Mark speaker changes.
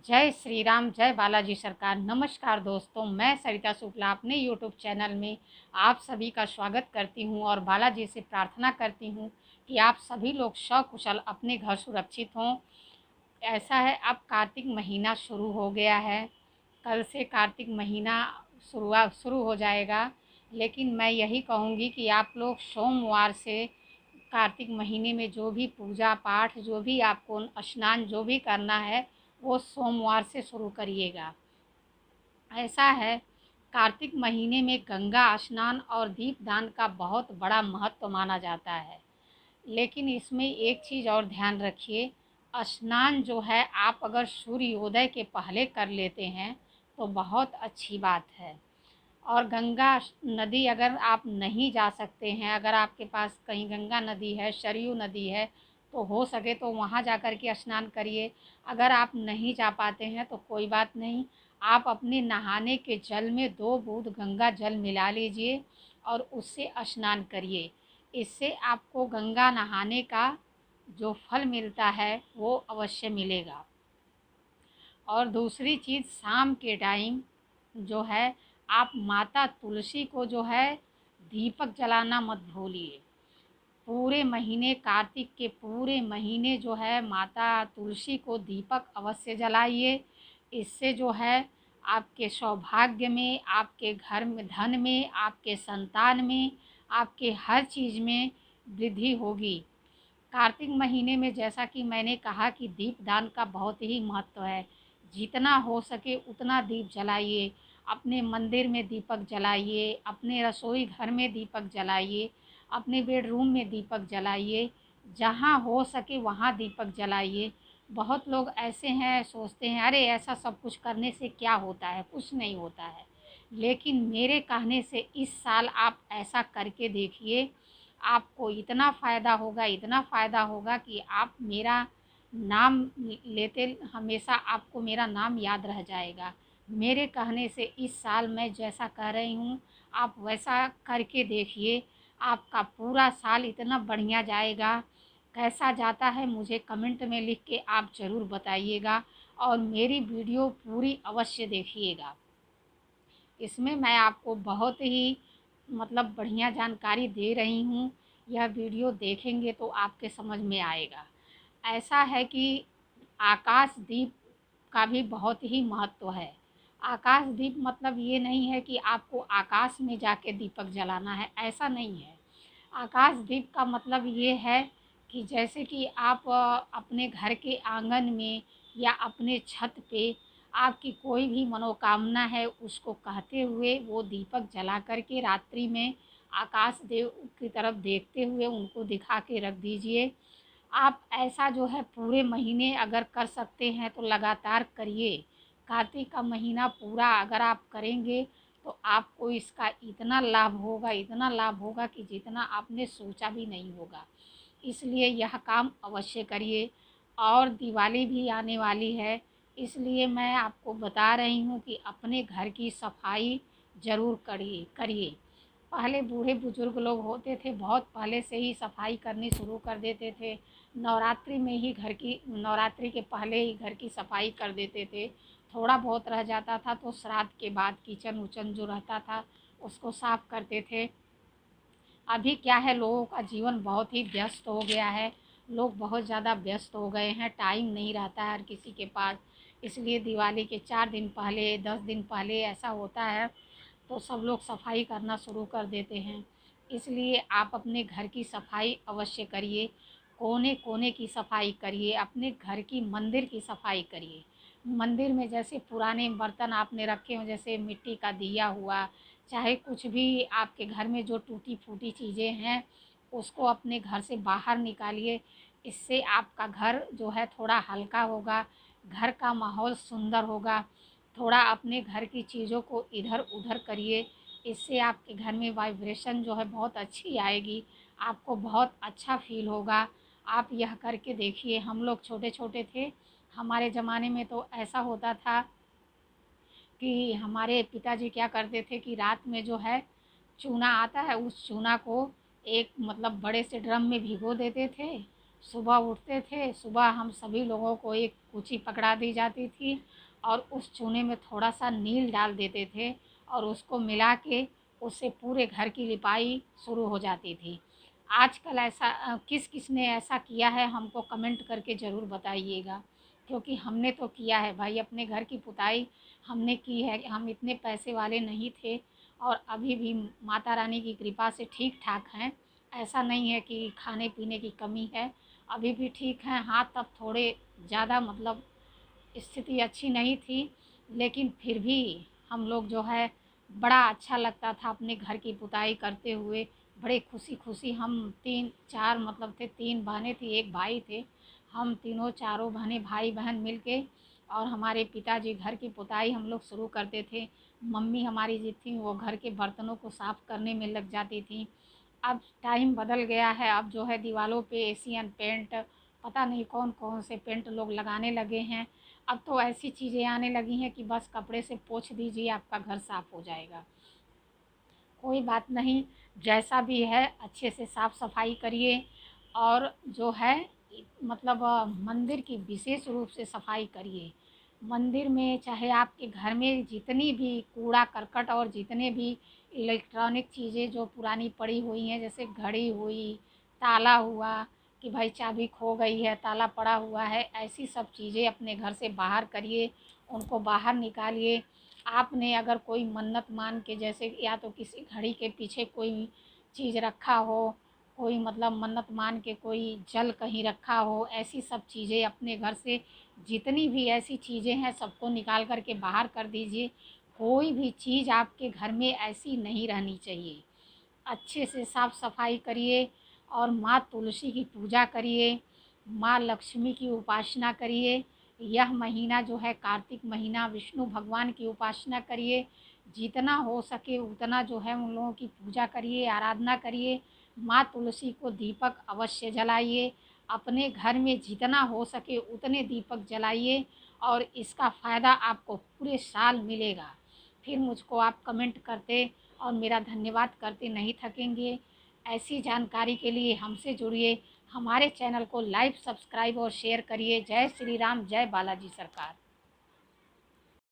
Speaker 1: जय श्री राम, जय बालाजी सरकार। नमस्कार दोस्तों, मैं सरिता शुक्ला अपने यूट्यूब चैनल में आप सभी का स्वागत करती हूं और बालाजी से प्रार्थना करती हूं कि आप सभी लोग सकुशल अपने घर सुरक्षित हों। ऐसा है, अब कार्तिक महीना शुरू हो गया है। कल से कार्तिक महीना शुरू हो जाएगा। लेकिन मैं यही कहूँगी कि आप लोग सोमवार से कार्तिक महीने में जो भी पूजा पाठ, जो भी आपको स्नान जो भी करना है, वो सोमवार से शुरू करिएगा। ऐसा है, कार्तिक महीने में गंगा स्नान और दीपदान का बहुत बड़ा महत्व माना जाता है। लेकिन इसमें एक चीज़ और ध्यान रखिए, स्नान जो है आप अगर सूर्योदय के पहले कर लेते हैं तो बहुत अच्छी बात है। और गंगा नदी अगर आप नहीं जा सकते हैं, अगर आपके पास कहीं गंगा नदी है, सरयू नदी है, तो हो सके तो वहाँ जा कर के स्नान करिए। अगर आप नहीं जा पाते हैं तो कोई बात नहीं, आप अपने नहाने के जल में 2 बूंद गंगा जल मिला लीजिए और उससे स्नान करिए। इससे आपको गंगा नहाने का जो फल मिलता है वो अवश्य मिलेगा। और दूसरी चीज़, शाम के टाइम जो है आप माता तुलसी को जो है दीपक जलाना मत भूलिए। पूरे महीने, कार्तिक के पूरे महीने जो है माता तुलसी को दीपक अवश्य जलाइए। इससे जो है आपके सौभाग्य में, आपके घर में, धन में, आपके संतान में, आपके हर चीज़ में वृद्धि होगी। कार्तिक महीने में जैसा कि मैंने कहा कि दीपदान का बहुत ही महत्व है। जितना हो सके उतना दीप जलाइए। अपने मंदिर में दीपक जलाइए, अपने रसोई घर में दीपक जलाइए, अपने बेडरूम में दीपक जलाइए। जहाँ हो सके वहाँ दीपक जलाइए। बहुत लोग ऐसे हैं, सोचते हैं अरे ऐसा सब कुछ करने से क्या होता है, कुछ नहीं होता है। लेकिन मेरे कहने से इस साल आप ऐसा करके देखिए, आपको इतना फ़ायदा होगा, इतना फ़ायदा होगा कि आप मेरा नाम लेते हमेशा आपको मेरा नाम याद रह जाएगा। मेरे कहने से इस साल मैं जैसा कह रही हूँ आप वैसा करके देखिए, आपका पूरा साल इतना बढ़िया जाएगा। कैसा जाता है मुझे कमेंट में लिख के आप ज़रूर बताइएगा और मेरी वीडियो पूरी अवश्य देखिएगा। इसमें मैं आपको बहुत ही मतलब बढ़िया जानकारी दे रही हूँ। यह वीडियो देखेंगे तो आपके समझ में आएगा। ऐसा है कि आकाश दीप का भी बहुत ही महत्व है। आकाश दीप मतलब ये नहीं है कि आपको आकाश में जाके दीपक जलाना है, ऐसा नहीं है। आकाश दीप का मतलब ये है कि जैसे कि आप अपने घर के आंगन में या अपने छत पे आपकी कोई भी मनोकामना है उसको कहते हुए वो दीपक जला कर के रात्रि में आकाश देव की तरफ देखते हुए उनको दिखा के रख दीजिए। आप ऐसा जो है पूरे महीने अगर कर सकते हैं तो लगातार करिए। कार्तिक का महीना पूरा अगर आप करेंगे तो आपको इसका इतना लाभ होगा, इतना लाभ होगा कि जितना आपने सोचा भी नहीं होगा। इसलिए यह काम अवश्य करिए। और दिवाली भी आने वाली है, इसलिए मैं आपको बता रही हूँ कि अपने घर की सफाई ज़रूर करिए करिए। पहले बूढ़े बुजुर्ग लोग होते थे, बहुत पहले से ही सफाई करनी शुरू कर देते थे। नवरात्रि में ही घर की, नवरात्रि के पहले ही घर की सफाई कर देते थे। थोड़ा बहुत रह जाता था तो श्राद्ध के बाद किचन उचन जो रहता था उसको साफ़ करते थे। अभी क्या है, लोगों का जीवन बहुत ही व्यस्त हो गया है। लोग बहुत ज़्यादा व्यस्त हो गए हैं, टाइम नहीं रहता है हर किसी के पास। इसलिए दिवाली के 4 दिन पहले, 10 दिन पहले ऐसा होता है तो सब लोग सफाई करना शुरू कर देते हैं। इसलिए आप अपने घर की सफाई अवश्य करिए। कोने कोने की सफाई करिए, अपने घर की मंदिर की सफाई करिए। मंदिर में जैसे पुराने बर्तन आपने रखे हों, जैसे मिट्टी का दिया हुआ, चाहे कुछ भी आपके घर में जो टूटी फूटी चीज़ें हैं उसको अपने घर से बाहर निकालिए। इससे आपका घर जो है थोड़ा हल्का होगा, घर का माहौल सुंदर होगा। थोड़ा अपने घर की चीज़ों को इधर उधर करिए, इससे आपके घर में वाइब्रेशन जो है बहुत अच्छी आएगी, आपको बहुत अच्छा फील होगा। आप यह करके देखिए। हम लोग छोटे छोटे थे, हमारे ज़माने में तो ऐसा होता था कि हमारे पिताजी क्या करते थे कि रात में जो है चूना आता है, उस चूना को एक मतलब बड़े से ड्रम में भिगो देते थे सुबह उठते थे, सुबह हम सभी लोगों को एक कूची पकड़ा दी जाती थी और उस चूने में थोड़ा सा नील डाल देते थे और उसको मिला के उससे पूरे घर की लिपाई शुरू हो जाती थी। आजकल ऐसा किस किस ने ऐसा किया है हमको कमेंट करके ज़रूर बताइएगा, क्योंकि हमने तो किया है भाई, अपने घर की पुताई हमने की है। हम इतने पैसे वाले नहीं थे और अभी भी माता रानी की कृपा से ठीक ठाक हैं। ऐसा नहीं है कि खाने पीने की कमी है, अभी भी ठीक हैं। हाँ, तब थोड़े ज़्यादा मतलब स्थिति अच्छी नहीं थी, लेकिन फिर भी हम लोग जो है बड़ा अच्छा लगता था अपने घर की पुताई करते हुए। बड़े खुशी खुशी हम तीन चार मतलब थे, तीन बहनें थी एक भाई थे। हम तीनों चारों बहनें भाई बहन मिल के और हमारे पिताजी घर की पुताई हम लोग शुरू करते थे। मम्मी हमारी जी थी वो घर के बर्तनों को साफ़ करने में लग जाती थी। अब टाइम बदल गया है, अब जो है दीवारों पे एशियन पेंट, पता नहीं कौन कौन से पेंट लोग लगाने लगे हैं। अब तो ऐसी चीज़ें आने लगी हैं कि बस कपड़े से पोंछ दीजिए आपका घर साफ़ हो जाएगा। कोई बात नहीं, जैसा भी है अच्छे से साफ़ सफाई करिए और जो है मतलब मंदिर की विशेष रूप से सफाई करिए। मंदिर में चाहे आपके घर में जितनी भी कूड़ा करकट और जितने भी इलेक्ट्रॉनिक चीज़ें जो पुरानी पड़ी हुई हैं, जैसे घड़ी हुई, ताला हुआ कि भाई चाबी खो गई है, ताला पड़ा हुआ है, ऐसी सब चीज़ें अपने घर से बाहर करिए, उनको बाहर निकालिए। आपने अगर कोई मन्नत मान के, जैसे या तो किसी घड़ी के पीछे कोई चीज़ रखा हो, कोई मतलब मन्नत मान के कोई जल कहीं रखा हो, ऐसी सब चीज़ें अपने घर से जितनी भी ऐसी चीज़ें हैं सबको निकाल कर के बाहर कर दीजिए। कोई भी चीज़ आपके घर में ऐसी नहीं रहनी चाहिए। अच्छे से साफ़ सफाई करिए और माँ तुलसी की पूजा करिए, माँ लक्ष्मी की उपासना करिए। यह महीना जो है कार्तिक महीना, विष्णु भगवान की उपासना करिए। जितना हो सके उतना जो है उन लोगों की पूजा करिए, आराधना करिए। माँ तुलसी को दीपक अवश्य जलाइए। अपने घर में जितना हो सके उतने दीपक जलाइए और इसका फ़ायदा आपको पूरे साल मिलेगा। फिर मुझको आप कमेंट करते और मेरा धन्यवाद करते नहीं थकेंगे। ऐसी जानकारी के लिए हमसे जुड़िए, हमारे चैनल को लाइक, सब्सक्राइब और शेयर करिए। जय श्री राम, जय बालाजी सरकार।